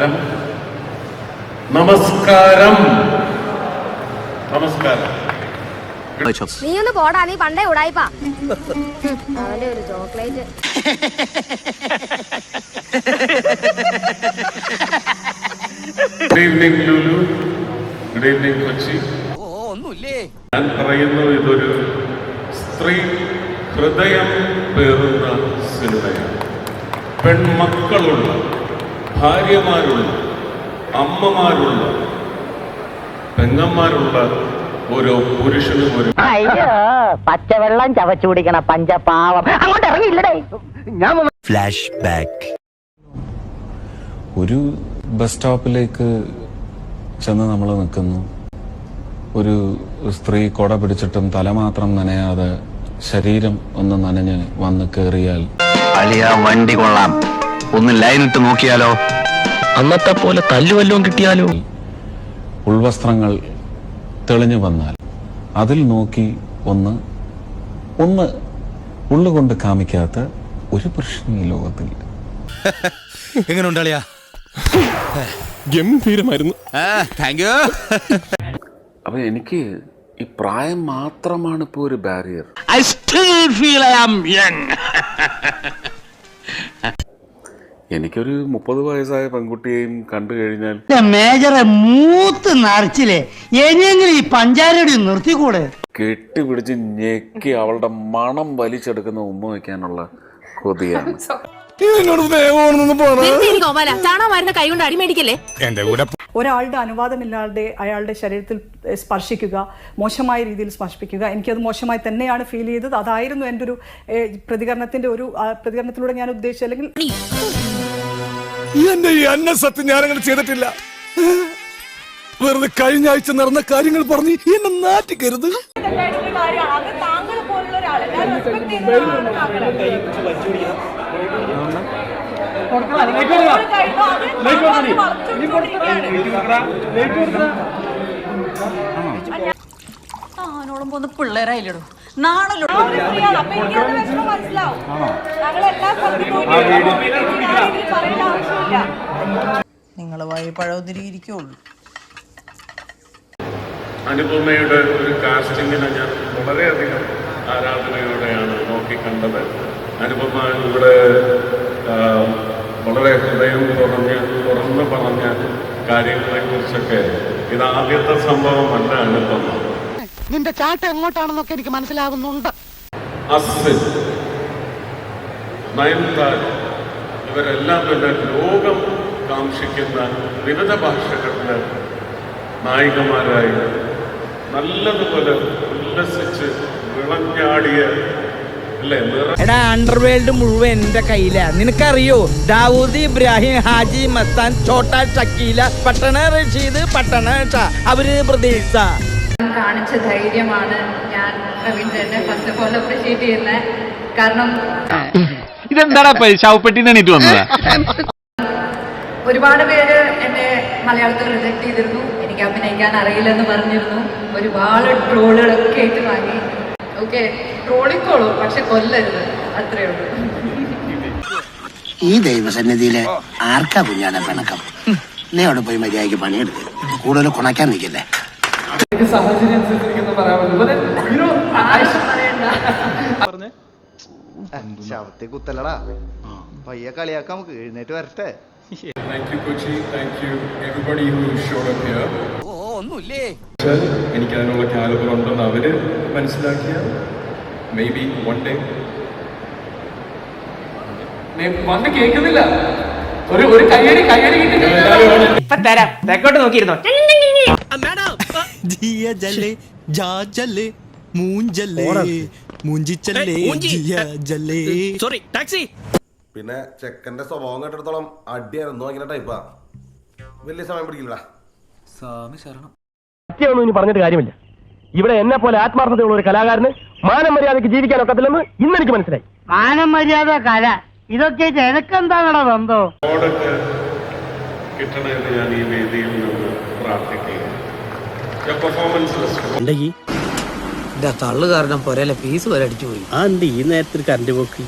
നമസ്കാരം. നമസ്കാരം. നമസ്കാരം. നീ ഒന്ന് പോടാ, നീ പണ്ടേ ഉടായിപ്പാ. അവന്റെ ഒരു chocolate. Good evening Lulu. Good evening Kochi. ഞാൻ പറയുന്നു, ഇതൊരു സ്ത്രീ ഹൃദയം പേറുന്ന സിനിമയാണ്. പെൺമക്കളുള്ള, ഭാര്യമാരുള്ള, അമ്മമാരുള്ള, പെങ്ങന്മാരുള്ള ഓരോ പുരുഷനും ഒരു പച്ചവെള്ളം ചവച്ചു കുടിക്കണ പഞ്ചപാവം അങ്ങോട്ട് ഇറങ്ങിയില്ലടേ. Flash back. ഒരു ബസ് സ്റ്റോപ്പിലേക്ക് ചെന്ന് നമ്മൾ നിൽക്കുന്നു. ഒരു സ്ത്രീ കൊട പിടിച്ചിട്ടും തല മാത്രം നനയാതെ ശരീരം ഒന്ന് നനഞ്ഞ് വന്ന് കയറിയാൽ, അളിയ വണ്ടി കൊള്ളാം, ഒന്ന് ലൈനിട്ട് നോക്കിയാലോ, അന്നത്തെ പോലെ തല്ലുവല്ലോ കിട്ടിയാലോ, ഉൾവസ്ത്രങ്ങൾ തെളിഞ്ഞു വന്നാൽ അതിൽ നോക്കി ഒന്ന് ഉള്ളുകൊണ്ട് കാമിക്കാത്ത ഒരു പുരുഷൻ ഈ ലോകത്തിൽ. എങ്ങനെ ഉണ്ടാളിയാ? ഗംഭീരമായിരുന്നു. Thank you. അപ്പൊ എനിക്ക് ഈ പ്രായം മാത്രമാണ് ഇപ്പോ ഒരു barrier. I still feel I am young. എനിക്കൊരു 30 വയസ്സായ പെൺകുട്ടിയെയും കണ്ടു കഴിഞ്ഞാൽ മേജറെ മൂത്ത് നിറച്ചില്ലേ, എങ്ങനെയെങ്കിലും ഈ പഞ്ചാരയുടെ നിർത്തിക്കൂടെ? കെട്ടിപ്പിടിച്ച് ഞെക്കി അവളുടെ മണം വലിച്ചെടുക്കുന്ന ഉമ്മ വയ്ക്കാനുള്ള കൊതിയാണ്. ഒരാളുടെ അനുവാദമില്ലാതെ അയാളുടെ ശരീരത്തിൽ സ്പർശിക്കുക, മോശമായ രീതിയിൽ സ്പർശിപ്പിക്കുക, എനിക്കത് മോശമായി തന്നെയാണ് ഫീൽ ചെയ്തത്. അതായിരുന്നു എൻ്റെ ഒരു പ്രതികരണത്തിലൂടെ ഞാൻ ഉദ്ദേശിച്ചത്. അല്ലെങ്കിൽ എന്റെ ഈ അന്നസത്യം ഞാനങ്ങനെ ചെയ്തിട്ടില്ല. വെറുതെ കഴിഞ്ഞ ആഴ്ച നടന്ന കാര്യങ്ങൾ പറഞ്ഞ് എന്നെ നാറ്റിക്കരുത്. ആനോളം പിള്ളേരായില്ലടോ, നാണല്ലോ. നിങ്ങൾ വഴി പഴവതിരിക്കുള്ളൂ. അനുപമയുടെ ഒരു കാസ്റ്റിങ്ങിനെ ഞാൻ വളരെയധികം ആരാധനയോടെയാണ് നോക്കിക്കണ്ടത്. അനുപമ ഇവിടെ വളരെ ഹൃദയം തുറന്ന് പറഞ്ഞ കാര്യങ്ങളെക്കുറിച്ചൊക്കെ ഇത് ആദ്യത്തെ സംഭവമല്ല അനുപമ. നിന്റെ ചാട്ട എങ്ങോട്ടാണെന്നൊക്കെ എനിക്ക് മനസ്സിലാകുന്നുണ്ട്. അസിൻ, നയൻതാര, ഇവരെല്ലാം തന്നെ ലോകം കാക്ഷിക്കുന്ന വിവിധ ഭാഷകളിലെ നായികമാരായി നല്ലതുപോലെ ഉല്ലസിച്ച് വിളഞ്ഞാടിയ എടാ, അണ്ടർവേൾഡ് മുഴുവൻ എന്റെ കയ്യിലാ. നിനക്കറിയോ, ദാവൂദ് ഇബ്രാഹിം, ഹാജി മസ്താൻ, ഛോട്ടാ ഷക്കീല, പട്ടണ റഷീദ്, പട്ടണ ഷാ, അവര് പ്രതീക്ഷ കാണിച്ച ധൈര്യമാണ് ഞാൻ പ്രവീൺ ചേട്ടനെ ഫസ്റ്റ് ഓഫ് ഓൾ അപ്രീഷിയേറ്റ് ചെയ്യുന്നത്. കാരണം ഇതെന്താടാ ശവപ്പെട്ടിന്ന് എണീറ്റ് വന്നതാ? ഒരുപാട് പേര് എന്നെ മലയാളത്തിൽ റിജക്ട് ചെയ്തിരുന്നു, എനിക്ക് അഭിനയിക്കാൻ അറിയില്ലെന്ന് പറഞ്ഞിരുന്നു. ഒരുപാട് ട്രോളുകളൊക്കെ ആയിട്ട് വാങ്ങി. ഓക്കെ, ട്രോളിക്കോളൂ, പക്ഷെ കൊല്ലരുത്, അത്രേ ഉള്ളൂ. ഈ ദൈവസന്നിധിയിലെ ആർക്കാ കുഞ്ഞാനെ പിണക്കം? നീ അവിടെ പോയി മര്യാദയ്ക്ക് പണിയെടുത്ത് കൂടുതൽ കുണയ്ക്കാൻ നിൽക്കില്ലേ? ശവത്തെ കുത്തലടാ, പയ്യെ കളിയാക്കാം, നമുക്ക് എഴുന്നേറ്റ് വരട്ടെ. Thank you, Kochi. Thank you, everybody who showed up here. എനിക്ക് അതിനുള്ള കാലിബർ ഉണ്ടെന്ന് അവര് മനസ്സിലാക്കിയ മേ ബി വൺ ഡേ വന്ന് കേൾക്കുന്നില്ല. ഒരു കയ്യടി തരാം. തെക്കോട്ട് നോക്കിയിരുന്നോ? Sorry, taxi. പിന്നെ ചെക്കന്റെ സ്വഭാവം കേട്ടിടത്തോളം അടിയായിരുന്നു, അങ്ങനെ ടൈപ്പാ. വലിയ സമയം പിടിക്കില്ലടാ. സത്യമൊന്നും ഇനി പറഞ്ഞിട്ട് കാര്യമില്ല. ഇവിടെ എന്നെ പോലെ ആത്മാർത്ഥതയുള്ള ഒരു കലാകാരന് മാനം മര്യാദയ്ക്ക് ജീവിക്കാൻ ഒക്കത്തില്ലെന്ന് ഇന്നെനിക്ക് മനസ്സിലായി. മാനം മര്യാദ, കല, ഇതൊക്കെ എനക്കെന്താണോ ബന്ധോ? കിട്ടണമെന്ന് ഞാൻ ഈ വേദിയിൽ നിന്ന് പ്രാർത്ഥിക്കുകയാണ്. തള്ളു കാരണം പോരല്ലേ, ഫീസ് വരെ അടിച്ചു പോയി. ആ ഉണ്ട് ഈ നേരത്തിൽ കറണ്ട് പോക്ക്.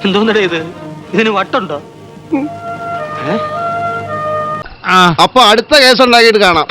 എന്തോന്നടേ ഇത്? ഇതിന് വട്ടുണ്ടോ? അപ്പൊ അടുത്ത കേസ് ഉണ്ടാക്കിയിട്ട് കാണാം.